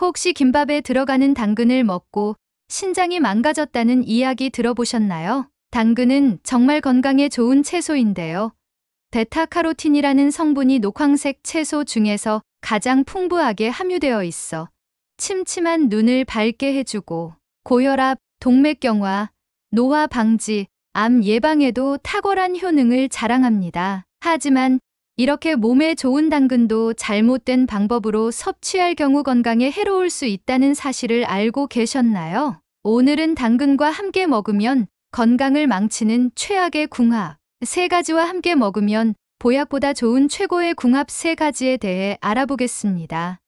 혹시 김밥에 들어가는 당근을 먹고 신장이 망가졌다는 이야기 들어보셨나요? 당근은 정말 건강에 좋은 채소인데요. 베타카로틴이라는 성분이 녹황색 채소 중에서 가장 풍부하게 함유되어 있어 침침한 눈을 밝게 해주고 고혈압, 동맥경화, 노화 방지, 암 예방에도 탁월한 효능을 자랑합니다. 하지만 이렇게 몸에 좋은 당근도 잘못된 방법으로 섭취할 경우 건강에 해로울 수 있다는 사실을 알고 계셨나요? 오늘은 당근과 함께 먹으면 건강을 망치는 최악의 궁합 3가지와 함께 먹으면 보약보다 좋은 최고의 궁합 3가지에 대해 알아보겠습니다.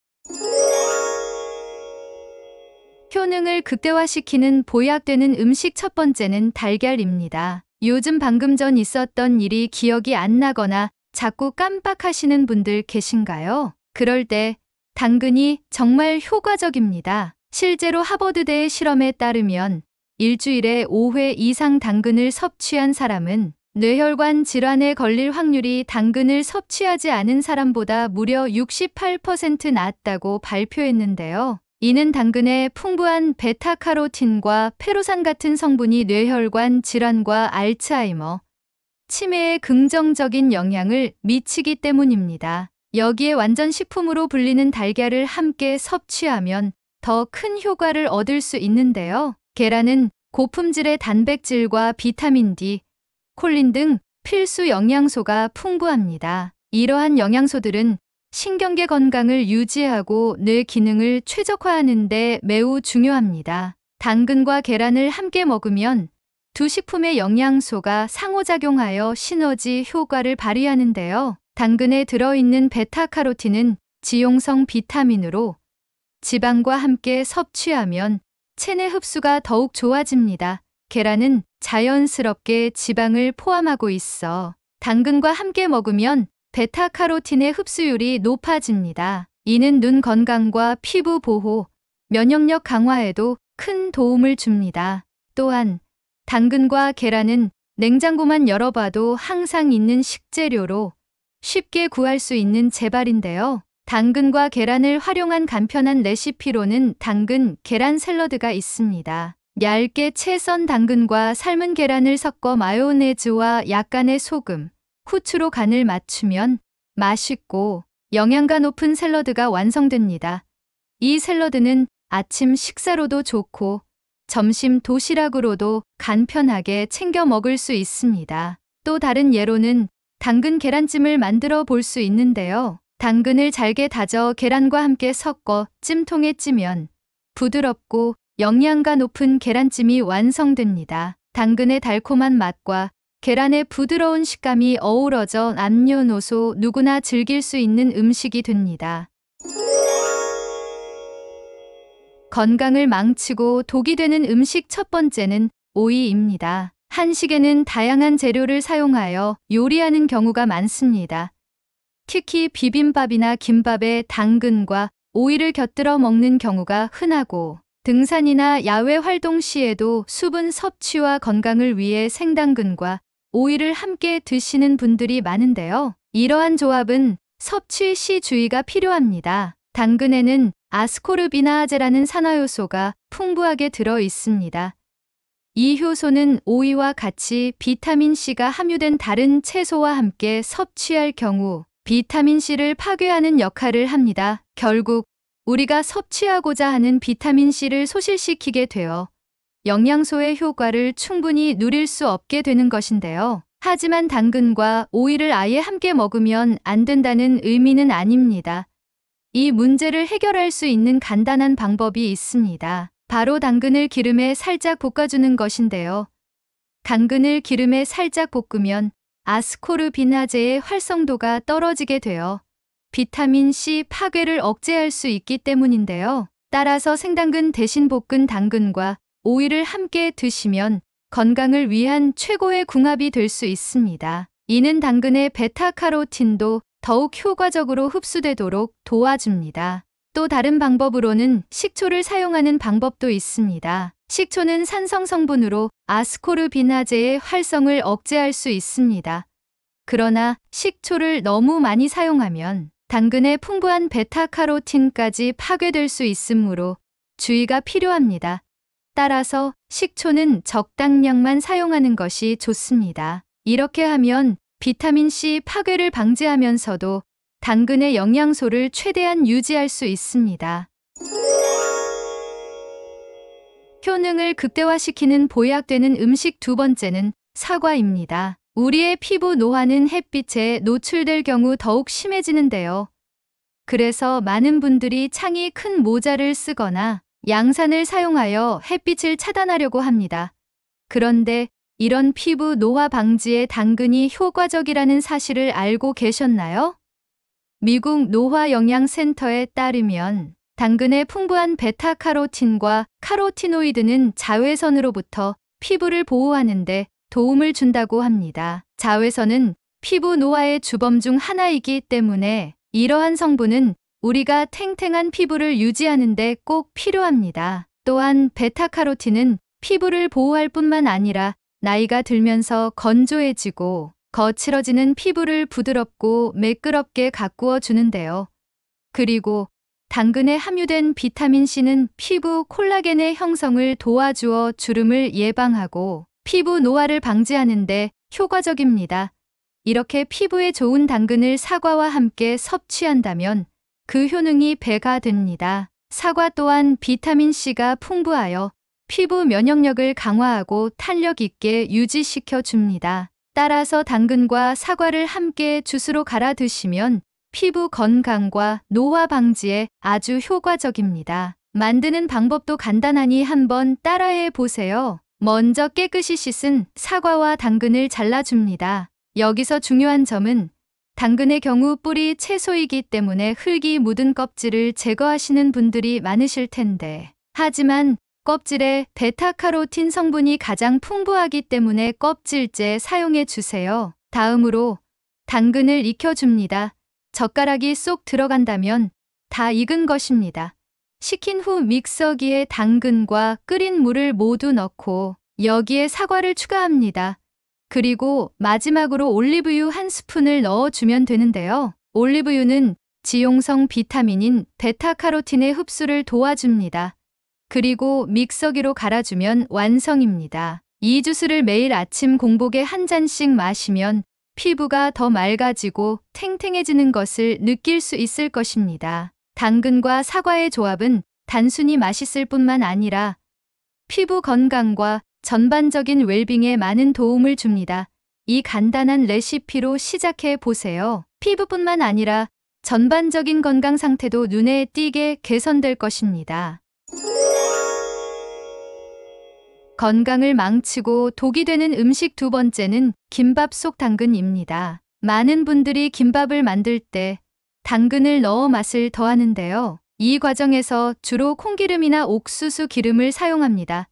효능을 극대화시키는 보약되는 음식 첫 번째는 달걀입니다. 요즘 방금 전 있었던 일이 기억이 안 나거나 자꾸 깜빡하시는 분들 계신가요? 그럴 때 당근이 정말 효과적입니다. 실제로 하버드대의 실험에 따르면 일주일에 5회 이상 당근을 섭취한 사람은 뇌혈관 질환에 걸릴 확률이 당근을 섭취하지 않은 사람보다 무려 68% 낮다고 발표했는데요. 이는 당근의 풍부한 베타카로틴과 페로산 같은 성분이 뇌혈관 질환과 알츠하이머, 치매에 긍정적인 영향을 미치기 때문입니다. 여기에 완전 식품으로 불리는 달걀을 함께 섭취하면 더 큰 효과를 얻을 수 있는데요. 계란은 고품질의 단백질과 비타민 D, 콜린 등 필수 영양소가 풍부합니다. 이러한 영양소들은 신경계 건강을 유지하고 뇌 기능을 최적화하는 데 매우 중요합니다. 당근과 계란을 함께 먹으면 두 식품의 영양소가 상호작용하여 시너지 효과를 발휘하는데요. 당근에 들어있는 베타카로틴은 지용성 비타민으로 지방과 함께 섭취하면 체내 흡수가 더욱 좋아집니다. 계란은 자연스럽게 지방을 포함하고 있어 당근과 함께 먹으면 베타카로틴의 흡수율이 높아집니다. 이는 눈 건강과 피부 보호, 면역력 강화에도 큰 도움을 줍니다. 또한 당근과 계란은 냉장고만 열어봐도 항상 있는 식재료로 쉽게 구할 수 있는 재발인데요. 당근과 계란을 활용한 간편한 레시피로는 당근 계란 샐러드가 있습니다. 얇게 채 썬 당근과 삶은 계란을 섞어 마요네즈와 약간의 소금, 후추로 간을 맞추면 맛있고 영양가 높은 샐러드가 완성됩니다. 이 샐러드는 아침 식사로도 좋고 점심 도시락으로도 간편하게 챙겨 먹을 수 있습니다. 또 다른 예로는 당근 계란찜을 만들어 볼 수 있는데요. 당근을 잘게 다져 계란과 함께 섞어 찜통에 찌면 부드럽고 영양가 높은 계란찜이 완성됩니다. 당근의 달콤한 맛과 계란의 부드러운 식감이 어우러져 남녀노소 누구나 즐길 수 있는 음식이 됩니다. 건강을 망치고 독이 되는 음식 첫 번째는 오이입니다. 한식에는 다양한 재료를 사용하여 요리하는 경우가 많습니다. 특히 비빔밥이나 김밥에 당근과 오이를 곁들여 먹는 경우가 흔하고 등산이나 야외 활동 시에도 수분 섭취와 건강을 위해 생당근과 오이를 함께 드시는 분들이 많은데요. 이러한 조합은 섭취 시 주의가 필요합니다. 당근에는 아스코르비나아제라는 산화효소가 풍부하게 들어 있습니다. 이 효소는 오이와 같이 비타민C가 함유된 다른 채소와 함께 섭취할 경우 비타민C를 파괴하는 역할을 합니다. 결국 우리가 섭취하고자 하는 비타민C를 소실시키게 되어 영양소의 효과를 충분히 누릴 수 없게 되는 것인데요. 하지만 당근과 오이를 아예 함께 먹으면 안 된다는 의미는 아닙니다. 이 문제를 해결할 수 있는 간단한 방법이 있습니다. 바로 당근을 기름에 살짝 볶아주는 것인데요. 당근을 기름에 살짝 볶으면 아스코르비나제의 활성도가 떨어지게 되어 비타민C 파괴를 억제할 수 있기 때문인데요. 따라서 생당근 대신 볶은 당근과 오이를 함께 드시면 건강을 위한 최고의 궁합이 될 수 있습니다. 이는 당근의 베타카로틴도 더욱 효과적으로 흡수되도록 도와줍니다. 또 다른 방법으로는 식초를 사용하는 방법도 있습니다. 식초는 산성 성분으로 아스코르비나제의 활성을 억제할 수 있습니다. 그러나 식초를 너무 많이 사용하면 당근의 풍부한 베타카로틴까지 파괴될 수 있으므로 주의가 필요합니다. 따라서 식초는 적당량만 사용하는 것이 좋습니다. 이렇게 하면 비타민C 파괴를 방지하면서도 당근의 영양소를 최대한 유지할 수 있습니다. 효능을 극대화시키는 보약되는 음식 두 번째는 사과입니다. 우리의 피부 노화는 햇빛에 노출될 경우 더욱 심해지는데요. 그래서 많은 분들이 창이 큰 모자를 쓰거나 양산을 사용하여 햇빛을 차단하려고 합니다. 그런데 이런 피부 노화 방지에 당근이 효과적이라는 사실을 알고 계셨나요? 미국 노화영양센터에 따르면 당근의 풍부한 베타카로틴과 카로티노이드는 자외선으로부터 피부를 보호하는데 도움을 준다고 합니다. 자외선은 피부 노화의 주범 중 하나이기 때문에 이러한 성분은 우리가 탱탱한 피부를 유지하는 데 꼭 필요합니다. 또한 베타카로틴은 피부를 보호할 뿐만 아니라 나이가 들면서 건조해지고 거칠어지는 피부를 부드럽고 매끄럽게 가꾸어 주는데요. 그리고 당근에 함유된 비타민C는 피부 콜라겐의 형성을 도와주어 주름을 예방하고 피부 노화를 방지하는 데 효과적입니다. 이렇게 피부에 좋은 당근을 사과와 함께 섭취한다면 그 효능이 배가 됩니다. 사과 또한 비타민C가 풍부하여 피부 면역력을 강화하고 탄력 있게 유지시켜 줍니다. 따라서 당근과 사과를 함께 주스로 갈아 드시면 피부 건강과 노화 방지에 아주 효과적입니다. 만드는 방법도 간단하니 한번 따라해 보세요. 먼저 깨끗이 씻은 사과와 당근을 잘라줍니다. 여기서 중요한 점은 당근의 경우 뿌리 채소이기 때문에 흙이 묻은 껍질을 제거하시는 분들이 많으실 텐데, 하지만 껍질에 베타카로틴 성분이 가장 풍부하기 때문에 껍질째 사용해 주세요. 다음으로 당근을 익혀줍니다. 젓가락이 쏙 들어간다면 다 익은 것입니다. 식힌 후 믹서기에 당근과 끓인 물을 모두 넣고 여기에 사과를 추가합니다. 그리고 마지막으로 올리브유 한 스푼을 넣어주면 되는데요. 올리브유는 지용성 비타민인 베타카로틴의 흡수를 도와줍니다. 그리고 믹서기로 갈아주면 완성입니다. 이 주스를 매일 아침 공복에 한 잔씩 마시면 피부가 더 맑아지고 탱탱해지는 것을 느낄 수 있을 것입니다. 당근과 사과의 조합은 단순히 맛있을 뿐만 아니라 피부 건강과 전반적인 웰빙에 많은 도움을 줍니다. 이 간단한 레시피로 시작해 보세요. 피부뿐만 아니라 전반적인 건강 상태도 눈에 띄게 개선될 것입니다. 건강을 망치고 독이 되는 음식 두 번째는 김밥 속 당근입니다. 많은 분들이 김밥을 만들 때 당근을 넣어 맛을 더하는데요. 이 과정에서 주로 콩기름이나 옥수수 기름을 사용합니다.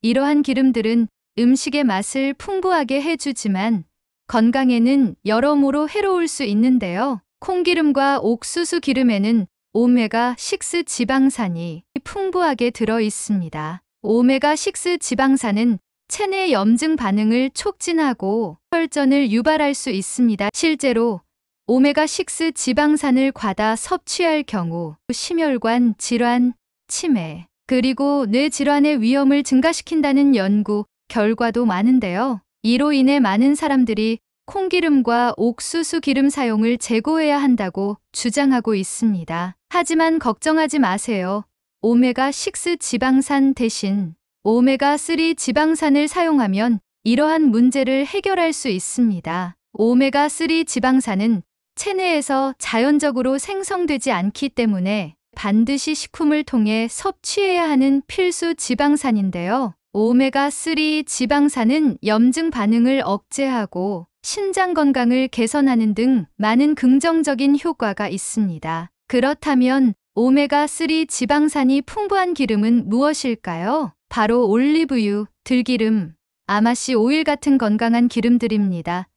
이러한 기름들은 음식의 맛을 풍부하게 해주지만 건강에는 여러모로 해로울 수 있는데요. 콩기름과 옥수수 기름에는 오메가6 지방산이 풍부하게 들어 있습니다. 오메가6 지방산은 체내 염증 반응을 촉진하고 혈전을 유발할 수 있습니다. 실제로 오메가6 지방산을 과다 섭취할 경우 심혈관 질환, 치매, 그리고 뇌 질환의 위험을 증가시킨다는 연구 결과도 많은데요. 이로 인해 많은 사람들이 콩기름과 옥수수 기름 사용을 제고해야 한다고 주장하고 있습니다. 하지만 걱정하지 마세요. 오메가6 지방산 대신 오메가3 지방산을 사용하면 이러한 문제를 해결할 수 있습니다. 오메가3 지방산은 체내에서 자연적으로 생성되지 않기 때문에 반드시 식품을 통해 섭취해야 하는 필수 지방산인데요. 오메가3 지방산은 염증 반응을 억제하고 신장 건강을 개선하는 등 많은 긍정적인 효과가 있습니다. 그렇다면 오메가3 지방산이 풍부한 기름은 무엇일까요? 바로 올리브유, 들기름, 아마씨 오일 같은 건강한 기름들입니다.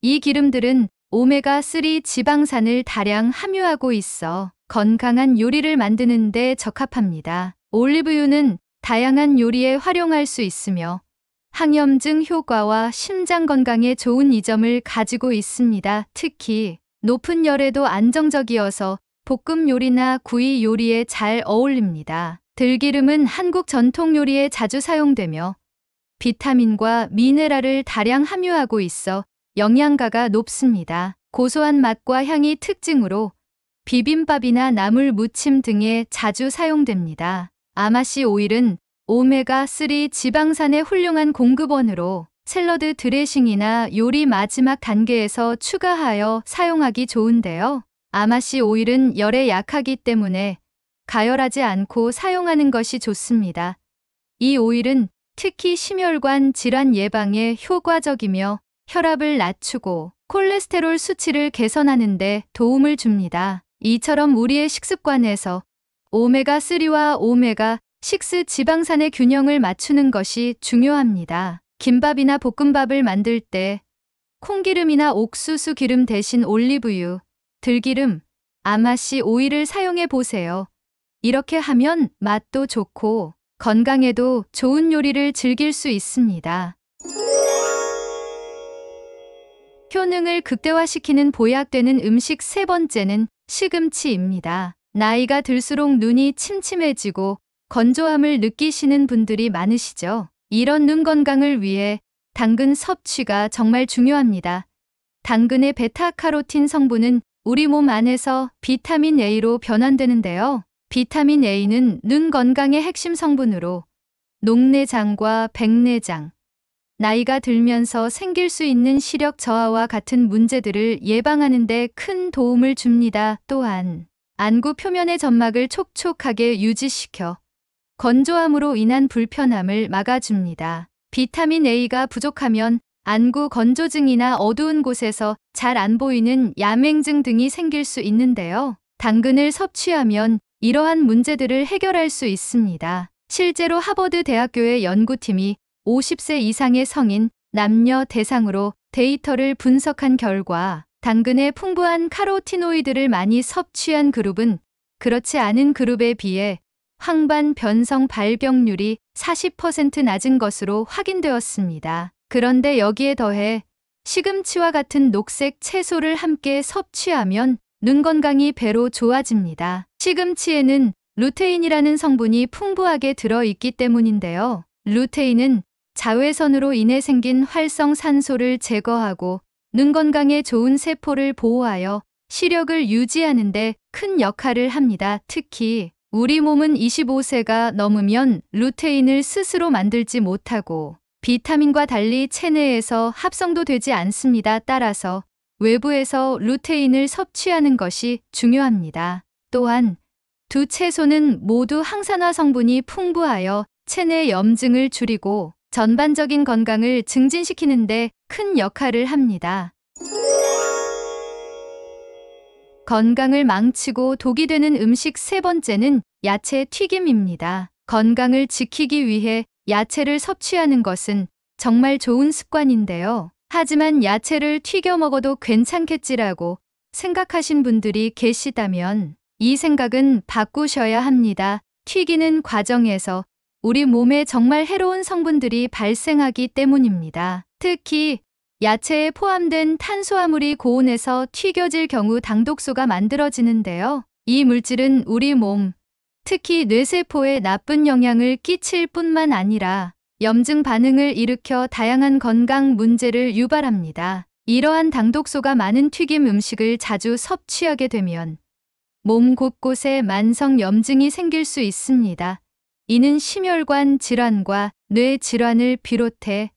이 기름들은 오메가3 지방산을 다량 함유하고 있어 건강한 요리를 만드는 데 적합합니다. 올리브유는 다양한 요리에 활용할 수 있으며 항염증 효과와 심장 건강에 좋은 이점을 가지고 있습니다. 특히 높은 열에도 안정적이어서 볶음 요리나 구이 요리에 잘 어울립니다. 들기름은 한국 전통 요리에 자주 사용되며 비타민과 미네랄을 다량 함유하고 있어 영양가가 높습니다. 고소한 맛과 향이 특징으로 비빔밥이나 나물 무침 등에 자주 사용됩니다. 아마씨 오일은 오메가3 지방산의 훌륭한 공급원으로 샐러드 드레싱이나 요리 마지막 단계에서 추가하여 사용하기 좋은데요. 아마씨 오일은 열에 약하기 때문에 가열하지 않고 사용하는 것이 좋습니다. 이 오일은 특히 심혈관 질환 예방에 효과적이며 혈압을 낮추고 콜레스테롤 수치를 개선하는 데 도움을 줍니다. 이처럼 우리의 식습관에서 오메가3와 오메가6 지방산의 균형을 맞추는 것이 중요합니다. 김밥이나 볶음밥을 만들 때 콩기름이나 옥수수 기름 대신 올리브유, 들기름, 아마씨 오일을 사용해 보세요. 이렇게 하면 맛도 좋고 건강에도 좋은 요리를 즐길 수 있습니다. 효능을 극대화시키는 보약되는 음식 세 번째는 시금치입니다. 나이가 들수록 눈이 침침해지고 건조함을 느끼시는 분들이 많으시죠? 이런 눈 건강을 위해 당근 섭취가 정말 중요합니다. 당근의 베타카로틴 성분은 우리 몸 안에서 비타민 A로 변환되는데요. 비타민 A는 눈 건강의 핵심 성분으로 녹내장과 백내장, 나이가 들면서 생길 수 있는 시력 저하와 같은 문제들을 예방하는 데 큰 도움을 줍니다. 또한 안구 표면의 점막을 촉촉하게 유지시켜 건조함으로 인한 불편함을 막아줍니다. 비타민 A가 부족하면 안구 건조증이나 어두운 곳에서 잘 안 보이는 야맹증 등이 생길 수 있는데요. 당근을 섭취하면 이러한 문제들을 해결할 수 있습니다. 실제로 하버드 대학교의 연구팀이 50세 이상의 성인 남녀 대상으로 데이터를 분석한 결과 당근의 풍부한 카로티노이드를 많이 섭취한 그룹은 그렇지 않은 그룹에 비해 황반 변성 발병률이 40% 낮은 것으로 확인되었습니다. 그런데 여기에 더해 시금치와 같은 녹색 채소를 함께 섭취하면 눈 건강이 배로 좋아집니다. 시금치에는 루테인이라는 성분이 풍부하게 들어있기 때문인데요. 루테인은 자외선으로 인해 생긴 활성산소를 제거하고 눈 건강에 좋은 세포를 보호하여 시력을 유지하는 데 큰 역할을 합니다. 특히 우리 몸은 25세가 넘으면 루테인을 스스로 만들지 못하고 비타민과 달리 체내에서 합성도 되지 않습니다. 따라서 외부에서 루테인을 섭취하는 것이 중요합니다. 또한 두 채소는 모두 항산화 성분이 풍부하여 체내 염증을 줄이고 전반적인 건강을 증진시키는 데 큰 역할을 합니다. 건강을 망치고 독이 되는 음식 세 번째는 야채 튀김입니다. 건강을 지키기 위해 야채를 섭취하는 것은 정말 좋은 습관인데요. 하지만 야채를 튀겨 먹어도 괜찮겠지라고 생각하신 분들이 계시다면 이 생각은 바꾸셔야 합니다. 튀기는 과정에서 우리 몸에 정말 해로운 성분들이 발생하기 때문입니다. 특히 야채에 포함된 탄수화물이 고온에서 튀겨질 경우 당독소가 만들어지는데요. 이 물질은 우리 몸, 특히 뇌세포에 나쁜 영향을 끼칠 뿐만 아니라 염증 반응을 일으켜 다양한 건강 문제를 유발합니다. 이러한 당독소가 많은 튀김 음식을 자주 섭취하게 되면 몸 곳곳에 만성 염증이 생길 수 있습니다. 이는 심혈관 질환과 뇌 질환을 비롯해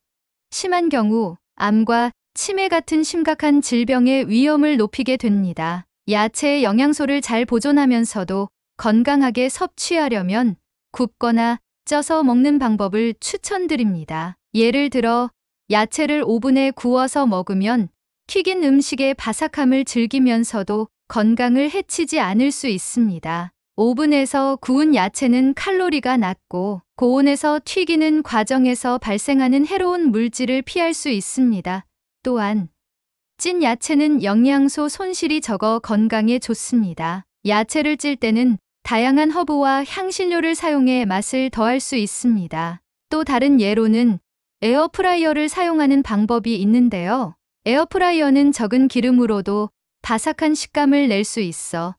심한 경우 암과 치매 같은 심각한 질병의 위험을 높이게 됩니다. 야채의 영양소를 잘 보존하면서도 건강하게 섭취하려면 굽거나 쪄서 먹는 방법을 추천드립니다. 예를 들어 야채를 오븐에 구워서 먹으면 튀긴 음식의 바삭함을 즐기면서도 건강을 해치지 않을 수 있습니다. 오븐에서 구운 야채는 칼로리가 낮고 고온에서 튀기는 과정에서 발생하는 해로운 물질을 피할 수 있습니다. 또한 찐 야채는 영양소 손실이 적어 건강에 좋습니다. 야채를 찔 때는 다양한 허브와 향신료를 사용해 맛을 더할 수 있습니다. 또 다른 예로는 에어프라이어를 사용하는 방법이 있는데요. 에어프라이어는 적은 기름으로도 바삭한 식감을 낼 수 있어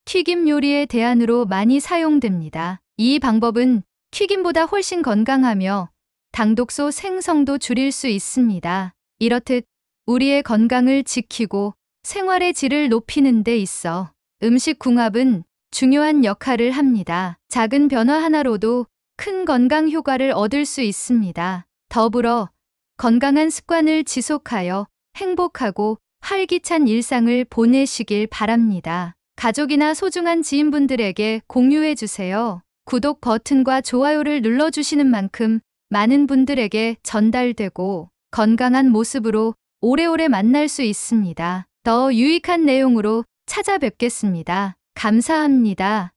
튀김 요리의 대안으로 많이 사용됩니다. 이 방법은 튀김보다 훨씬 건강하며 당독소 생성도 줄일 수 있습니다. 이렇듯 우리의 건강을 지키고 생활의 질을 높이는 데 있어 음식 궁합은 중요한 역할을 합니다. 작은 변화 하나로도 큰 건강 효과를 얻을 수 있습니다. 더불어 건강한 습관을 지속하여 행복하고 활기찬 일상을 보내시길 바랍니다. 가족이나 소중한 지인분들에게 공유해 주세요. 구독 버튼과 좋아요를 눌러주시는 만큼 많은 분들에게 전달되고 건강한 모습으로 오래오래 만날 수 있습니다. 더 유익한 내용으로 찾아뵙겠습니다. 감사합니다.